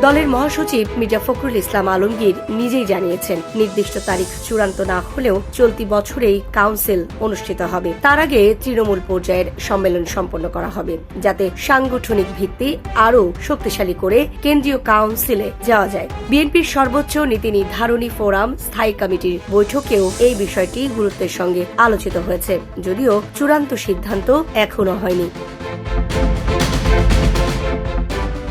দলের মহাসচিব মির্জা ফখরুল ইসলাম আলমগীর নিজেই জানিয়েছেন, নির্দিষ্ট তারিখ চূড়ান্ত না হলেও চলতি বছরেই কাউন্সিল অনুষ্ঠিত হবে। তার আগে তৃণমূল পর্যায়ের সম্মেলন সম্পন্ন করা হবে, যাতে সাংগঠনিক ভিত্তি আরও শক্তিশালী করে কেন্দ্রীয় কাউন্সিলে যাওয়া যায়। বিএনপির সর্বোচ্চ নীতি নির্ধারণী ফোরাম স্থায়ী কমিটির বৈঠকেও এই বিষয়টি গুরুত্বের সঙ্গে আলোচিত হয়েছে, যদিও চূড়ান্ত সিদ্ধান্ত এখনো হয়নি।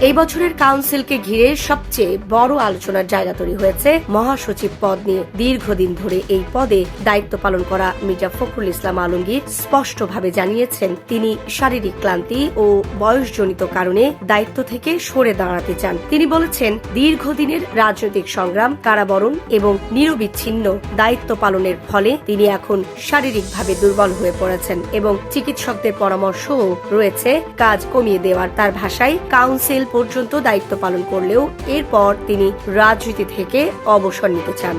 এই বছরের কাউন্সিলকে ঘিরে সবচেয়ে বড় আলোচনার জায়গা তৈরি হয়েছে মহাসচিব পদ নিয়ে। দীর্ঘদিন ধরে এই পদে দায়িত্ব পালন করা মির্জা ফখরুল ইসলাম আলমগীর স্পষ্টভাবে জানিয়েছেন, তিনি শারীরিক ক্লান্তি ও বয়সজনিত কারণে দায়িত্ব থেকে সরে দাঁড়াতে চান। তিনি বলেছেন, দীর্ঘদিনের রাজনৈতিক সংগ্রাম, কারাবরণ এবং নিরবিচ্ছিন্ন দায়িত্ব পালনের ফলে তিনি এখন শারীরিকভাবে দুর্বল হয়ে পড়েছেন এবং চিকিৎসকদের পরামর্শও রয়েছে কাজ কমিয়ে দেওয়ার। তার ভাষায়, কাউন্সিল পর্যন্ত দায়িত্ব পালন করলেও এরপর তিনি রাজনীতি থেকে অবসর নিতে চান।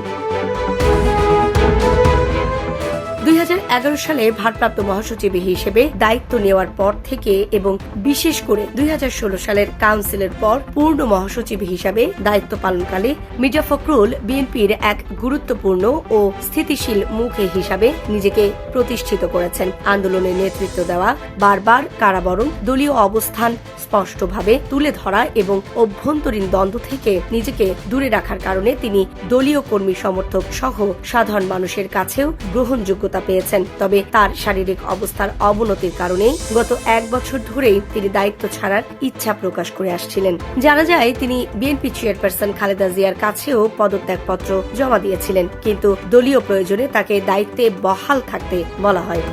2011 সালে ভারপ্রাপ্ত মহাসচিব হিসেবে দায়িত্ব নেওয়ার পর থেকে এবং বিশেষ করে 2016 সালের কাউন্সিলের পর পূর্ণ মহাসচিব হিসাবে দায়িত্ব পালনকালে মির্জা ফখরুল বিএনপির এক গুরুত্বপূর্ণ ও স্থিতিশীল মুখ হিসাবে নিজেকে প্রতিষ্ঠিত করেছেন। আন্দোলনে নেতৃত্ব দেওয়া, বারবার কারাবরণ, দলীয় অবস্থান স্পষ্টভাবে তুলে ধরা এবং অভ্যন্তরীণ দ্বন্দ্ব থেকে নিজেকে দূরে রাখার কারণে তিনি দলীয় কর্মী সমর্থক সহ সাধারণ মানুষের কাছেও গ্রহণযোগ্যতা পেয়েছেন। তবে তার শারীরিক অবস্থার অবনতির কারণে গত 1 বছর ধরেই তিনি দায়িত্ব ছাড়ার ইচ্ছা প্রকাশ করে আসছিলেন। জানা যায়, তিনি বিএনপি চেয়ারপারসন খালেদা জিয়ার কাছেও পদত্যাগপত্র জমা দিয়েছিলেন, কিন্তু দলীয় প্রয়োজনে তাকে দায়িত্বে বহাল থাকতে বলা হয়।